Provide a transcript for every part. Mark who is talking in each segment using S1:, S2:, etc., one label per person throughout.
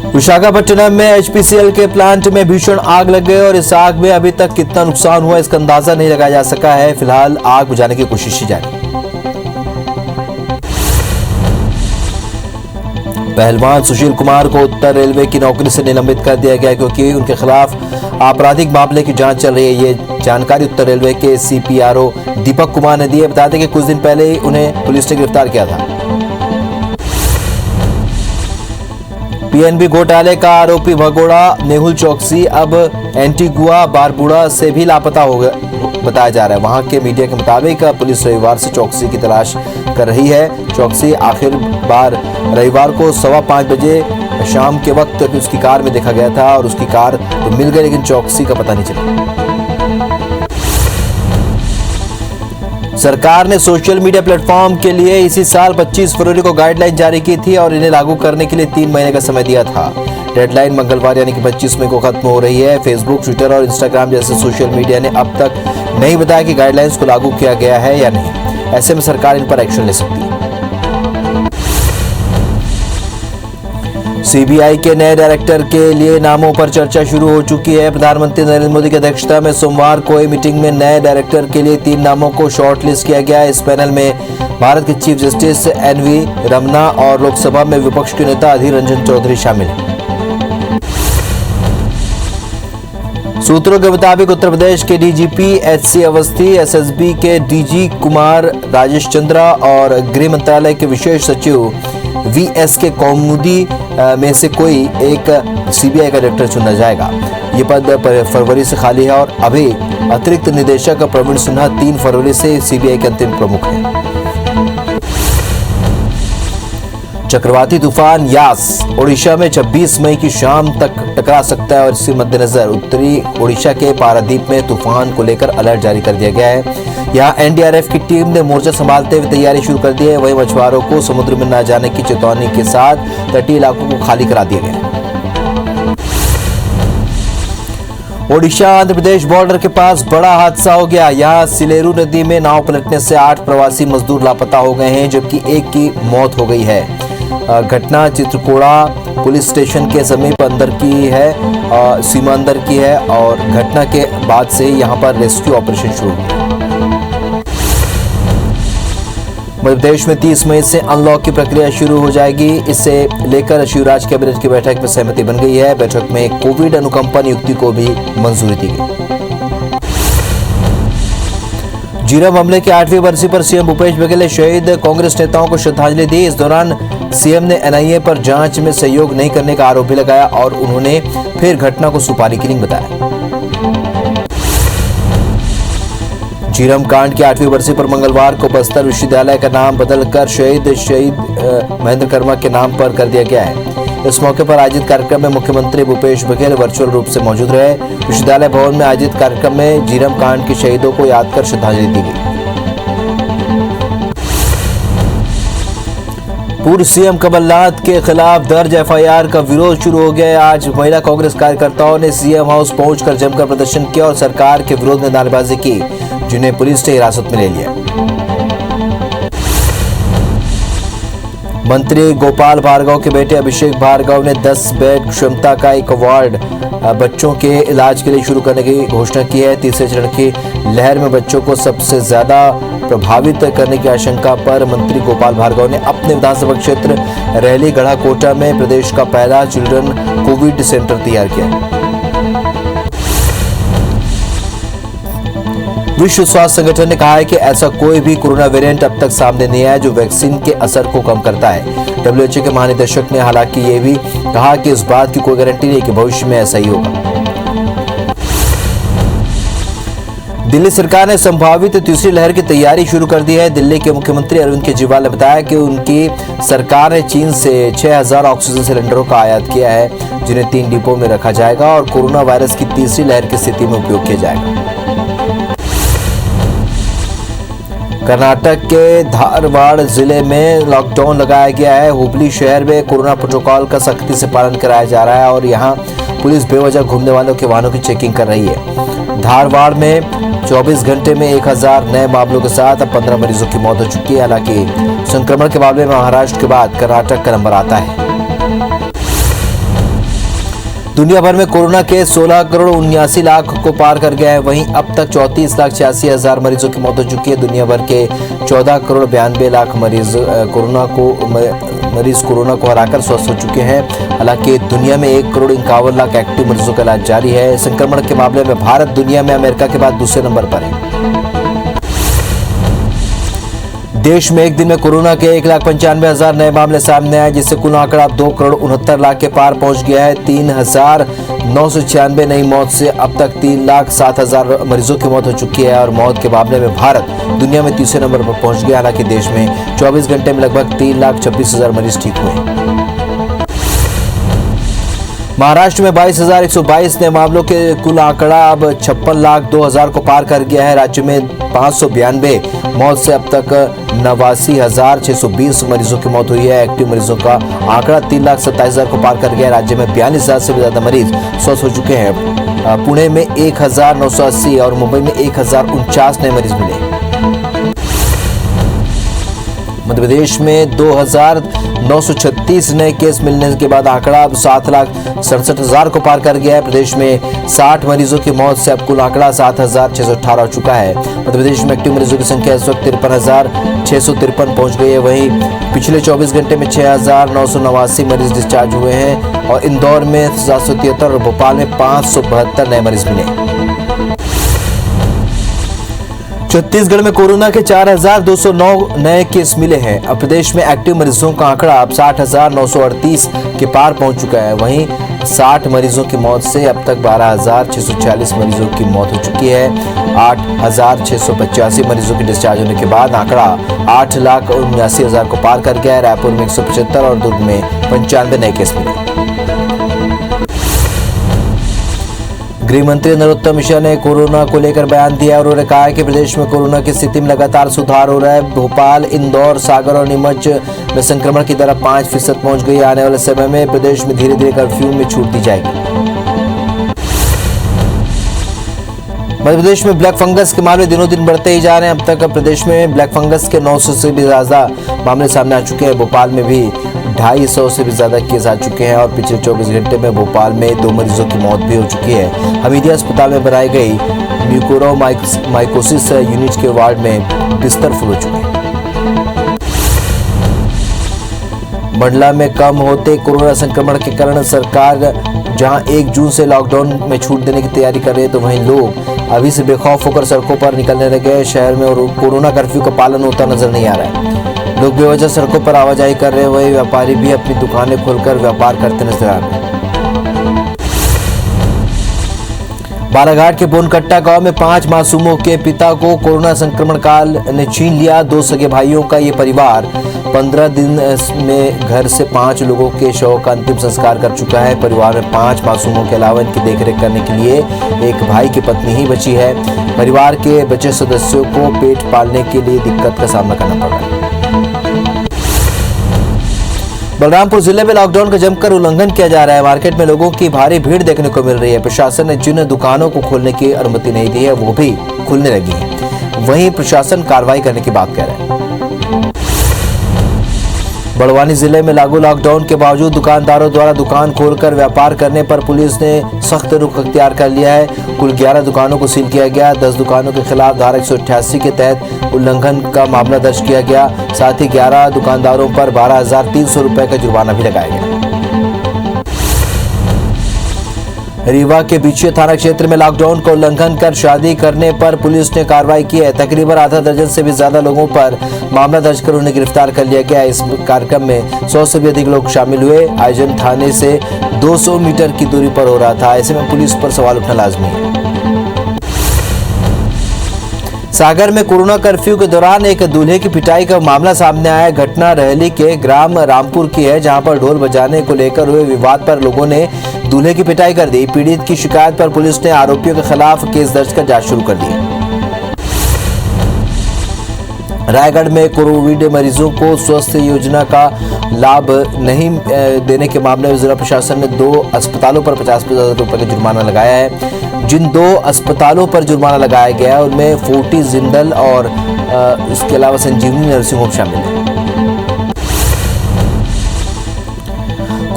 S1: विशाखापट्टनम में एचपीसीएल के प्लांट में भीषण आग लग गई और इस आग में अभी तक कितना नुकसान हुआ इसका अंदाजा नहीं लगाया जा सका है। फिलहाल आग बुझाने की कोशिश जारी। पहलवान सुशील कुमार को उत्तर रेलवे की नौकरी से निलंबित कर दिया गया क्योंकि उनके खिलाफ आपराधिक मामले की जांच चल रही है। ये जानकारी उत्तर रेलवे के सीपीआरओ दीपक कुमार ने दी है। बता दें कि कुछ दिन पहले ही उन्हें पुलिस ने गिरफ्तार किया था। पीएनबी घोटाले का आरोपी भगोड़ा मेहुल चौकसी अब एंटीगुआ बारबुडा से भी लापता हो गया बताया जा रहा है। वहां के मीडिया के मुताबिक पुलिस रविवार से चौकसी की तलाश कर रही है। चौकसी आखिर बार रविवार को 5:15 बजे शाम के वक्त उसकी कार में देखा गया था और उसकी कार तो मिल गई लेकिन चौकसी का पता नहीं चला। सरकार ने सोशल मीडिया प्लेटफॉर्म के लिए इसी साल 25 फरवरी को गाइडलाइन जारी की थी और इन्हें लागू करने के लिए 3 महीने का समय दिया था। डेडलाइन मंगलवार यानी कि 25 मई को खत्म हो रही है। फेसबुक, ट्विटर और इंस्टाग्राम जैसे सोशल मीडिया ने अब तक नहीं बताया कि गाइडलाइंस को लागू किया गया है या नहीं। ऐसे में सरकार इन पर एक्शन ले सकती है। सीबीआई के नए डायरेक्टर के लिए नामों पर चर्चा शुरू हो चुकी है। प्रधानमंत्री नरेंद्र मोदी की अध्यक्षता में सोमवार को हुई मीटिंग में नए डायरेक्टर के लिए 3 नामों को शॉर्टलिस्ट किया गया। इस पैनल में भारत के चीफ जस्टिस एनवी रमना और लोकसभा में विपक्ष के नेता अधीर रंजन चौधरी शामिल हैं। सूत्रों के मुताबिक उत्तर प्रदेश के डीजीपी एचसी अवस्थी, एसएसबी के डीजी कुमार राजेश चंद्रा और गृह मंत्रालय के विशेष सचिव वीएसके कौमुदी में से कोई एक सीबीआई का डायरेक्टर चुना जाएगा। ये पद फरवरी से खाली है और अभी अतिरिक्त निदेशक प्रवीण सिन्हा 3 फरवरी से सीबीआई के अंतिम प्रमुख हैं। चक्रवाती तूफान यास ओडिशा में 26 मई की शाम तक टकरा सकता है और इसके मद्देनजर उत्तरी ओडिशा के पारादीप में तूफान को लेकर अलर्ट जारी कर दिया गया है। यहाँ एनडीआरएफ की टीम ने मोर्चा संभालते हुए तैयारी शुरू कर दी है। वहीं मछुआरों को समुद्र में न जाने की चेतावनी के साथ तटीय इलाकों को खाली करा दिया गया। ओडिशा आंध्र प्रदेश बॉर्डर के पास बड़ा हादसा हो गया। यहाँ सिलेरू नदी में नाव पलटने से 8 प्रवासी मजदूर लापता हो गए हैं जबकि एक की मौत हो गई है। घटना चित्रकोड़ा पुलिस स्टेशन के समीप अंदर की है, सीमा अंदर की है और घटना के बाद से यहां पर रेस्क्यू ऑपरेशन शुरू हुआ। मध्य प्रदेश में 30 मई से अनलॉक की प्रक्रिया शुरू हो जाएगी। इससे लेकर शिवराज कैबिनेट की बैठक में सहमति बन गई है। बैठक में कोविड अनुकंपा नियुक्ति को भी मंजूरी दी गई। जीरम हमले की 8वीं बरसी पर सीएम भूपेश बघेल ने शहीद कांग्रेस नेताओं को श्रद्धांजलि दी। इस दौरान सीएम ने एनआईए पर जांच में सहयोग नहीं करने का आरोप भी लगाया और उन्होंने फिर घटना को सुपारी किलिंग बताया। झीरम कांड की 8वीं बरसी पर मंगलवार को बस्तर विश्वविद्यालय का नाम बदलकर शहीद महेंद्र कर्मा के नाम पर कर दिया गया है। इस मौके पर आयोजित कार्यक्रम में मुख्यमंत्री भूपेश बघेल वर्चुअल रूप से मौजूद रहे। विश्वविद्यालय भवन में आयोजित कार्यक्रम में झीरम कांड के शहीदों को याद कर श्रद्धांजलि दी गई। पूर्व सीएम कमलनाथ के खिलाफ दर्ज एफआईआर का विरोध शुरू हो गया। आज महिला कांग्रेस कार्यकर्ताओं ने सीएम हाउस पहुंचकर जमकर प्रदर्शन किया और सरकार के विरोध में नारेबाजी की, जिन्हें पुलिस ने हिरासत में ले लिया। मंत्री गोपाल भार्गव के बेटे अभिषेक भार्गव ने 10 बेड क्षमता का एक वार्ड बच्चों के इलाज के लिए शुरू करने की घोषणा की है। तीसरे चरण की लहर में बच्चों को सबसे ज्यादा प्रभावित करने की आशंका पर मंत्री गोपाल भार्गव ने अपने विधानसभा क्षेत्र रैली गढ़ाकोटा में प्रदेश का पहला चिल्ड्रन कोविड सेंटर तैयार किया। विश्व स्वास्थ्य संगठन ने कहा है कि ऐसा कोई भी कोरोना वेरिएंट अब तक सामने नहीं आया जो वैक्सीन के असर को कम करता है। डब्ल्यूएचओ के महानिदेशक ने हालांकि ये भी कहा कि इस बात की कोई गारंटी नहीं कि भविष्य में ऐसा ही होगा। दिल्ली सरकार ने संभावित तीसरी लहर की तैयारी शुरू कर दी है। दिल्ली के मुख्यमंत्री अरविंद केजरीवाल ने बताया कि उनकी सरकार ने चीन से 6000 ऑक्सीजन सिलेंडरों का आयात किया है, जिन्हें 3 डिपो में रखा जाएगा और कोरोना वायरस की तीसरी लहर की स्थिति में उपयोग किया जाएगा। कर्नाटक के धारवाड़ जिले में लॉकडाउन लगाया गया है। हुबली शहर में कोरोना प्रोटोकॉल का सख्ती से पालन कराया जा रहा है और यहां पुलिस बेवजह घूमने वालों के वाहनों की चेकिंग कर रही है। धारवाड़ में 24 घंटे में 1000 नए मामलों के साथ अब 15 मरीजों की मौत हो चुकी है। हालांकि संक्रमण के मामले में महाराष्ट्र के बाद कर्नाटक का नंबर आता है। दुनिया भर में कोरोना के 16 करोड़ 79 लाख को पार कर गया है। वहीं अब तक 34,86,000 मरीजों की मौत हो चुकी है। दुनिया भर के 14 करोड़ 92 लाख मरीज कोरोना को हराकर स्वस्थ हो चुके हैं। हालांकि दुनिया में 1 करोड़ 51 लाख एक्टिव मरीजों का इलाज जारी है। संक्रमण के मामले में भारत दुनिया में अमेरिका के बाद दूसरे नंबर पर है। देश में एक दिन में कोरोना के 1,95,000 नए मामले सामने आए, जिससे कुल आंकड़ा 2 करोड़ 69 लाख के पार पहुंच गया है। 3,996 नई मौत से अब तक 3,07,000 मरीजों की मौत हो चुकी है और मौत के मामले में भारत दुनिया में तीसरे नंबर पर पहुंच गया। हालांकि देश में 24 घंटे में लगभग 3,26,000 मरीज ठीक हुए। महाराष्ट्र में 22,122 नए मामलों के कुल आंकड़ा अब 56,02,000 को पार कर गया है। राज्य में 592 मौत से अब तक 89,620 मरीजों की मौत हुई है। एक्टिव मरीजों का आंकड़ा 3,27,000 को पार कर गया है। राज्य में 42,000 से भी ज्यादा मरीज स्वस्थ हो चुके हैं। पुणे में 1,980 और मुंबई में 1,049 नए मरीज मिले। मध्य प्रदेश में 2,936 नए केस मिलने के बाद आंकड़ा अब 7,67,000 को पार कर गया है। प्रदेश में 60 मरीजों की मौत से अब कुल आंकड़ा 7,618 हो चुका है। मध्य प्रदेश में एक्टिव मरीजों की संख्या इस वक्त 53,653 पहुंच गई है। वहीं पिछले 24 घंटे में 6,989 मरीज डिस्चार्ज हुए हैं और इंदौर में 773 और भोपाल में 572 नए मरीज मिले। छत्तीसगढ़ में कोरोना के 4,209 नए केस मिले हैं। अब प्रदेश में एक्टिव मरीजों का आंकड़ा अब 60,938 के पार पहुंच चुका है। वहीं 60 मरीजों की मौत से अब तक 12,646 मरीजों की मौत हो चुकी है। 8,685 मरीजों के डिस्चार्ज होने के बाद आंकड़ा 8,79,000 को पार कर गया है। रायपुर में 175 और दुर्ग में 95 नए केस मिले। गृह मंत्री नरोत्तम मिश्रा ने कोरोना को लेकर बयान दिया और उन्होंने कहा है कि प्रदेश में कोरोना की स्थिति में लगातार सुधार हो रहा है। भोपाल, इंदौर, सागर और नीमच में संक्रमण की दर 5% पहुंच गई। आने वाले समय में प्रदेश में धीरे धीरे कर्फ्यू में छूट दी जाएगी। मध्य प्रदेश में ब्लैक फंगस के मामले दिनों दिन बढ़ते ही जा रहे हैं। अब तक प्रदेश में ब्लैक फंगस के 900 से भी ज्यादा मामले सामने आ चुके हैं। भोपाल में भी 250 से भी ज्यादा केस आ चुके हैं और पिछले 24 घंटे में भोपाल में 2 मरीजों की मौत भी हो चुकी है। हमीदिया अस्पताल में बनाई गई म्यूकोरमाइकोसिस यूनिट के वार्ड में बिस्तर फुल हो चुके हैं। मंडला में कम होते कोरोना संक्रमण के कारण सरकार जहां 1 जून से लॉकडाउन में छूट देने की तैयारी कर रही है, तो वहीं लोग अभी से बेखौफ होकर सड़कों पर निकलने लगे। शहर में और कोरोना कर्फ्यू का पालन होता नजर नहीं आ रहा है। लोग बेवजह सड़कों पर आवाजाही कर रहे हैं। वही व्यापारी भी अपनी दुकानें खोलकर व्यापार करते नजर आ रहे हैं। बालाघाट के बोनकट्टा गांव में 5 मासूमों के पिता को कोरोना संक्रमण काल ने छीन लिया। 2 सगे भाइयों का ये परिवार 15 दिन में घर से 5 लोगों के शव का अंतिम संस्कार कर चुका है। परिवार में 5 मासूमों के अलावा इनकी देखरेख करने के लिए एक भाई की पत्नी ही बची है। परिवार के बचे सदस्यों को पेट पालने के लिए दिक्कत का सामना करना पड़ रहा है। बलरामपुर जिले में लॉकडाउन का जमकर उल्लंघन किया जा रहा है। मार्केट में लोगों की भारी भीड़ देखने को मिल रही है। प्रशासन ने जिन दुकानों को खोलने की अनुमति नहीं दी है वो भी खुलने लगी है। वहीं प्रशासन कार्रवाई करने की बात कह रहा है। बड़वानी जिले में लागू लॉकडाउन के बावजूद दुकानदारों द्वारा दुकान खोलकर व्यापार करने पर पुलिस ने सख्त रुख अख्तियार कर लिया है। कुल 11 दुकानों को सील किया गया। 10 दुकानों के खिलाफ धारा 188 के तहत उल्लंघन का मामला दर्ज किया गया। साथ ही 11 दुकानदारों पर 12,300 रुपए का जुर्माना भी लगाया गया। रीवा के बीचे थाना क्षेत्र में लॉकडाउन का उल्लंघन कर शादी करने पर पुलिस ने कार्रवाई की है। तकरीबन आधा दर्जन से भी ज्यादा लोगों पर मामला दर्ज कर उन्हें गिरफ्तार कर लिया गया। इस कार्यक्रम में 100 से भी अधिक लोग शामिल हुए। आयोजन थाने से 200 मीटर की दूरी पर हो रहा था। ऐसे में पुलिस पर सवाल उठना लाजमी है। सागर में कोरोना कर्फ्यू के दौरान एक दूल्हे की पिटाई का मामला सामने आया। घटना रहली के ग्राम रामपुर की है, जहां पर ढोल बजाने को लेकर हुए विवाद पर लोगों ने दूल्हे की पिटाई कर दी। पीड़ित की शिकायत पर पुलिस ने आरोपियों के खिलाफ केस दर्ज कर जांच शुरू कर दी। रायगढ़ में कोविड मरीजों को स्वास्थ्य योजना का लाभ नहीं देने के मामले में जिला प्रशासन ने 2 अस्पतालों पर 50,000 रुपए का जुर्माना लगाया है। जिन 2 अस्पतालों पर जुर्माना लगाया गया है उनमें फोर्टी जिंदल और इसके अलावा संजीवनी नर्सिंग होम शामिल है।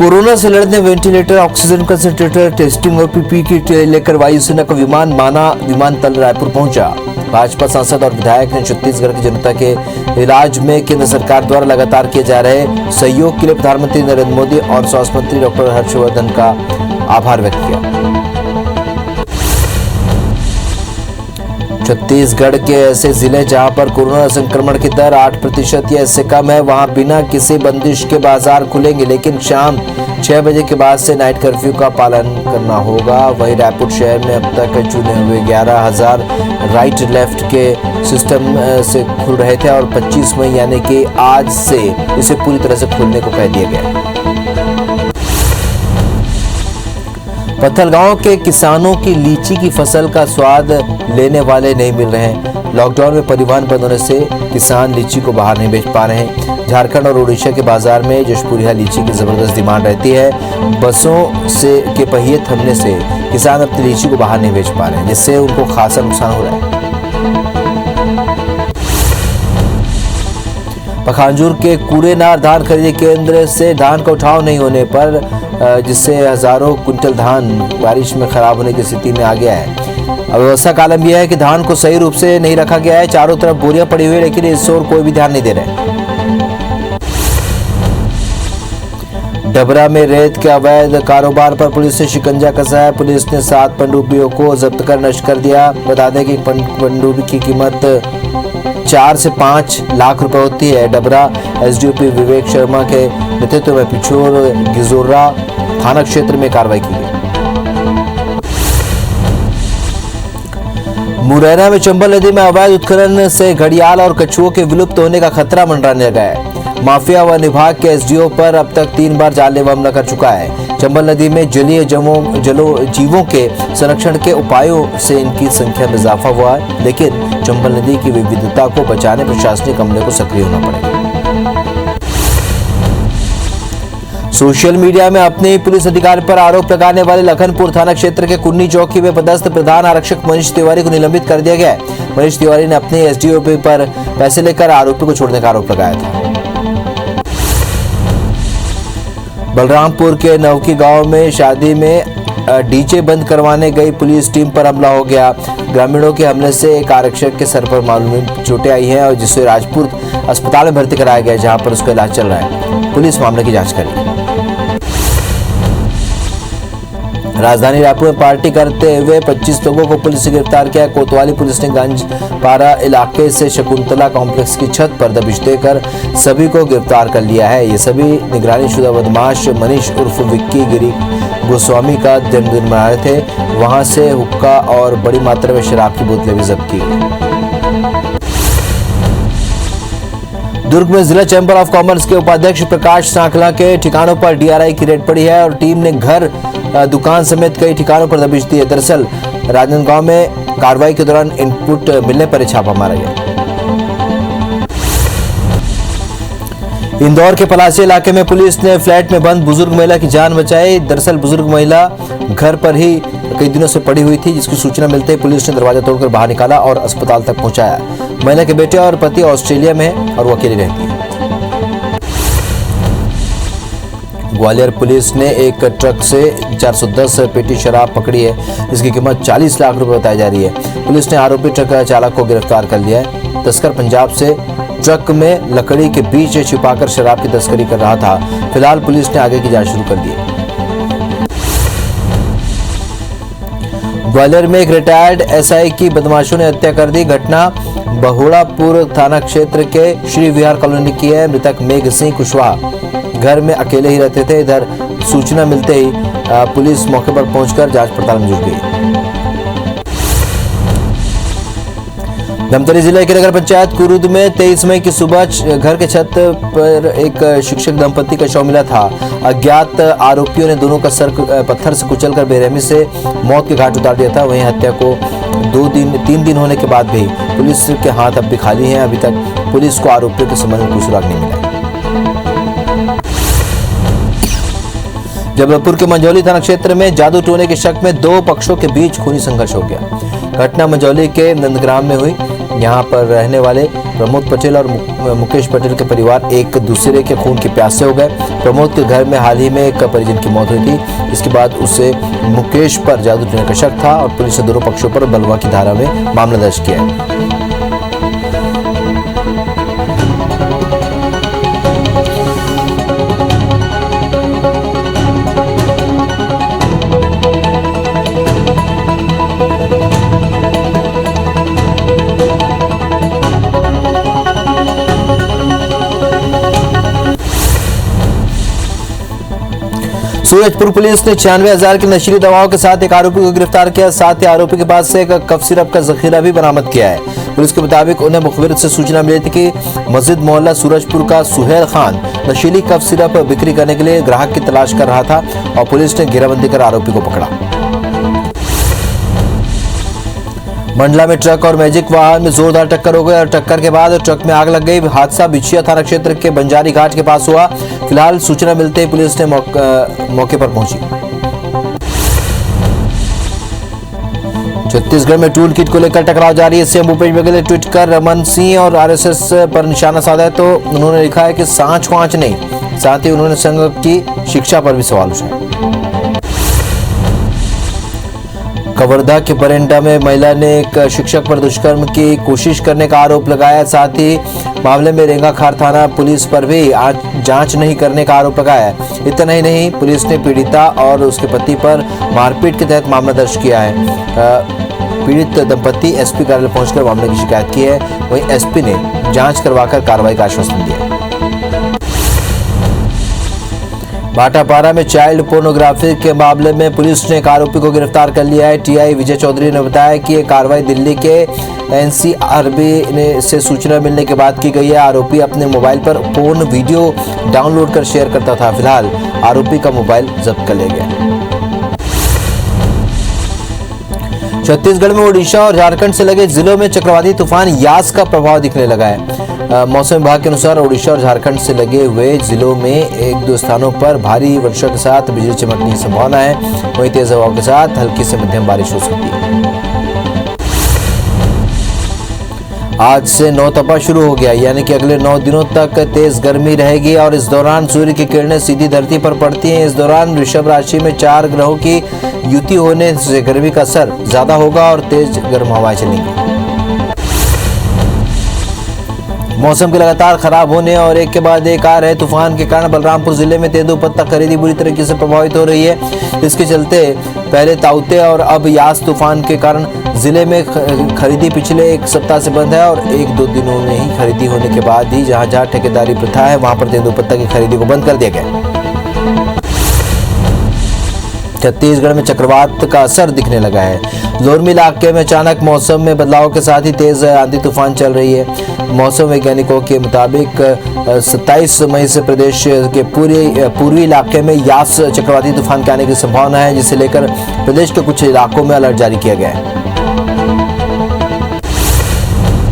S1: कोरोना से लड़ने वेंटिलेटर, ऑक्सीजन कंसंट्रेटर, टेस्टिंग और पीपीई किट लेकर वायुसेना का विमान माना विमानतल रायपुर पहुंचा। भाजपा सांसद और विधायक ने छत्तीसगढ़ की जनता के इलाज में केंद्र सरकार द्वारा लगातार किए जा रहे सहयोग के लिए प्रधानमंत्री नरेंद्र मोदी और स्वास्थ्य मंत्री डॉक्टर हर्षवर्धन का आभार व्यक्त किया। छत्तीसगढ़ के ऐसे जिले जहां पर कोरोना संक्रमण की दर 8% या इससे कम है, वहां बिना किसी बंदिश के बाजार खुलेंगे, लेकिन शाम 6 बजे के बाद से नाइट कर्फ्यू का पालन करना होगा। वहीं रायपुर शहर में अब तक चुने हुए 11,000 राइट लेफ्ट के सिस्टम से खुल रहे थे और 25 मई यानी कि आज से इसे पूरी तरह से खोलने को कह दिया गया। पत्थलगांव के किसानों की लीची की फसल का स्वाद लेने वाले नहीं मिल रहे हैं। लॉकडाउन में परिवहन बंद होने से किसान लीची को बाहर नहीं बेच पा रहे हैं। झारखंड और उड़ीसा के बाजार में जशपुरिया लीची की जबरदस्त डिमांड रहती है। बसों से के पहिए थमने से किसान अपनी लीची को बाहर नहीं बेच पा रहे हैं, जिससे उनको खासा नुकसान हो रहा है। पखांजूर के कूड़ेनार धान खरीदी केंद्र से धान का उठाव नहीं होने पर जिससे हजारों कुंटल धान बारिश में खराब होने की स्थिति में आ गया है। अव्यवस्था का आलम यह है कि धान को सही रूप से नहीं रखा गया है। चारों तरफ बोरियां पड़ी हुई, लेकिन इस ओर कोई भी ध्यान नहीं दे रहे। डबरा में रेत के अवैध कारोबार पर पुलिस ने शिकंजा कसा है। पुलिस ने 7 पनडुब्बियों को जब्त कर नष्ट कर दिया। बता दें कि पनडुब्बी की कीमत 4 से 5 लाख रुपए होती है। डबरा एसडीओपी विवेक शर्मा के नेतृत्व में पिछोर गिजोरा थाना क्षेत्र में कार्रवाई की गई। मुरैना में चंबल नदी में अवैध उत्खनन से घड़ियाल और कछुओं के विलुप्त होने का खतरा मंडराने लगा है। माफिया वन विभाग के एसडीओ पर अब तक 3 बार जानलेवा हमला कर चुका है। चंबल नदी में जलीय जीवों के संरक्षण के उपायों से इनकी संख्या में इजाफा हुआ है, लेकिन चंबल नदी की विविधता को बचाने प्रशासनिक अमले को सक्रिय होना पड़ेगा। सोशल मीडिया में अपने पुलिस अधिकारी पर आरोप लगाने वाले लखनपुर थाना क्षेत्र के कुन्नी चौकी में पदस्थ प्रधान आरक्षक मनीष तिवारी को निलंबित कर दिया गया है। मनीष तिवारी ने अपने एसडीओपी पर पैसे लेकर आरोपी को छोड़ने का आरोप लगाया था। बलरामपुर के नवकी गांव में शादी में डीजे बंद करवाने गई पुलिस टीम पर हमला हो गया। ग्रामीणों के हमले से एक आरक्षक के सर पर मामूली चोटें आई हैं और जिसे राजपुर अस्पताल में भर्ती कराया गया, जहां पर उसका इलाज चल रहा है। पुलिस मामले की जांच कर रही है। राजधानी रायपुर में पार्टी करते हुए 25 लोगों को पुलिस ने गिरफ्तार किया। कोतवाली पुलिस ने गंजपारा इलाके से शकुंतला कॉम्प्लेक्स की छत पर दबिश देकर सभी को गिरफ्तार कर लिया है। ये सभी निगरानी शुदा बदमाश मनीष उर्फ विक्की गिरी गोस्वामी का जन्मदिन मना रहे थे। वहां से हुक्का और बड़ी मात्रा में शराब की बोतलें भी जब्त की गई। दुर्ग में जिला चैंबर ऑफ कॉमर्स के उपाध्यक्ष प्रकाश सांखला के ठिकानों पर डीआरआई की रेड पड़ी है और टीम ने घर, दुकान समेत कई ठिकानों पर दबिश दी है। दरअसल राजनांदगांव में कार्रवाई के दौरान इनपुट मिलने पर छापा मारा गया। इंदौर के पलासी इलाके में पुलिस ने फ्लैट में बंद बुजुर्ग महिला की जान बचाई। दरअसल बुजुर्ग महिला घर पर ही कई दिनों से पड़ी हुई थी, जिसकी सूचना मिलते ही पुलिस ने दरवाजा तोड़कर बाहर निकाला और अस्पताल तक पहुंचाया। महिला के बेटे और पति ऑस्ट्रेलिया में है और वो अकेली रहती है। ग्वालियर पुलिस ने एक ट्रक से 410 पेटी शराब पकड़ी है, जिसकी कीमत 40 लाख रुपए बताई जा रही है। पुलिस ने आरोपी ट्रक चालक को गिरफ्तार कर लिया है। तस्कर पंजाब से ट्रक में लकड़ी के बीच छिपाकर शराब की तस्करी कर रहा था। फिलहाल पुलिस ने आगे की जांच शुरू कर दी है। ग्वालियर में एक रिटायर्ड एसआई की बदमाशों ने हत्या कर दी। घटना बहुड़ापुर थाना क्षेत्र के श्री विहार कॉलोनी की है। मृतक मेघ सिंह कुशवाहा घर में अकेले ही रहते थे। इधर सूचना मिलते ही पुलिस मौके पर पहुंचकर जांच पड़ताल में जुट गई। धमतरी जिले के नगर पंचायत कुरुद में 23 मई की सुबह घर के छत पर एक शिक्षक दंपति का शव मिला था। अज्ञात आरोपियों ने दोनों का सर पत्थर से कुचलकर बेरहमी से मौत के घाट उतार दिया था। वहीं हत्या को 3 दिन होने के बाद भी पुलिस के हाथ अब भी खाली हैं। अभी तक पुलिस को आरोपियों के संबंध में कोई सुराग नहीं मिला। जबलपुर के मंझौली थाना क्षेत्र में जादू टोने के शक में 2 पक्षों के बीच खूनी संघर्ष हो गया। घटना मंझौली के नंदग्राम में हुई। यहाँ पर रहने वाले प्रमोद पटेल और मुकेश पटेल के परिवार एक दूसरे के खून के प्यासे हो गए। प्रमोद के घर में हाल ही में एक परिजन की मौत हुई थी। इसके बाद उसे मुकेश पर जादू टोने का शक था और पुलिस ने दोनों पक्षों पर बलवा की धारा में मामला दर्ज किया है। सूरजपुर पुलिस ने 96,000 की नशीली दवाओं के साथ एक आरोपी को गिरफ्तार किया। साथ ही आरोपी के पास से एक कफ सिरप का जखीरा भी बरामद किया है। पुलिस के मुताबिक उन्हें मुखबिर से सूचना मिली थी कि मस्जिद मोहल्ला सूरजपुर का सुहेल खान नशीली कफ सिरप बिक्री करने के लिए ग्राहक की तलाश कर रहा था और पुलिस ने घेराबंदी कर आरोपी को पकड़ा। मंडला में ट्रक और मैजिक वाहन में जोरदार टक्कर हो गई और टक्कर के बाद ट्रक में आग लग गई। हादसा बिछिया थाना क्षेत्र के बंजारी घाट के पास हुआ। फिलहाल सूचना मिलते ही पुलिस ने मौके पर पहुंची। छत्तीसगढ़ में टूल किट को लेकर टकराव जारी है। सीएम भूपेश बघेल ने ट्वीट कर रमन सिंह और आरएसएस पर निशाना साधा है, तो उन्होंने लिखा है कि सांच वाँच नहीं। साथ ही उन्होंने संघ की शिक्षा पर भी सवाल उठाया। कवर्धा के बरेंडा में महिला ने एक शिक्षक पर दुष्कर्म की कोशिश करने का आरोप लगाया। साथ ही मामले में रेंगाखार थाना पुलिस पर भी जांच नहीं करने का आरोप लगाया। इतना ही नहीं, पुलिस ने पीड़िता और उसके पति पर मारपीट के तहत मामला दर्ज किया है। पीड़ित दंपति एसपी कार्यालय पहुंचकर मामले की शिकायत की है। वहीं एसपी ने जांच करवाकर कार्रवाई का आश्वासन दिया। भाटापारा में चाइल्ड पोर्नोग्राफी के मामले में पुलिस ने एक आरोपी को गिरफ्तार कर लिया है। टीआई विजय चौधरी ने बताया कि ये कार्रवाई दिल्ली के एनसीआरबी से सूचना मिलने के बाद की गई है। आरोपी अपने मोबाइल पर पोर्न वीडियो डाउनलोड कर शेयर करता था। फिलहाल आरोपी का मोबाइल जब्त कर लिया गया। छत्तीसगढ़ में ओडिशा और झारखंड से लगे जिलों में चक्रवाती तूफान यास का प्रभाव दिखने लगा है। मौसम विभाग के अनुसार ओडिशा और झारखंड से लगे हुए जिलों में एक दो स्थानों पर भारी वर्षा के साथ बिजली चमकने की संभावना है। वहीं तेज हवाओं के साथ हल्की से मध्यम बारिश हो सकती है। आज से नौतपा शुरू हो गया, यानी कि अगले 9 दिनों तक तेज गर्मी रहेगी और इस दौरान सूर्य की किरणें सीधी धरती पर पड़ती हैं। इस दौरान वृषभ राशि में 4 ग्रहों की युति होने से गर्मी का असर ज्यादा होगा और तेज गर्म हवाएं चलेंगी। मौसम के लगातार खराब होने और एक के बाद एक आ रहे तूफान के कारण बलरामपुर जिले में तेंदूपत्ता खरीदी बुरी तरीके से प्रभावित हो रही है। इसके चलते पहले ताउते और अब यास तूफान के कारण जिले में खरीदी पिछले एक सप्ताह से बंद है और 1-2 दिनों में ही खरीदी होने के बाद ही जहां ठेकेदारी प्रथा है वहां पर तेंदूपत्ता की खरीदी को बंद कर दिया गया। छत्तीसगढ़ में चक्रवात का असर दिखने लगा है। लोरमी इलाके में अचानक मौसम में बदलाव के साथ ही तेज आंधी तूफान चल रही है। मौसम वैज्ञानिकों के मुताबिक 27 मई से प्रदेश के पूर्वी इलाके में यास चक्रवाती तूफान के आने की संभावना है, जिसे लेकर प्रदेश के कुछ इलाकों में अलर्ट जारी किया गया है।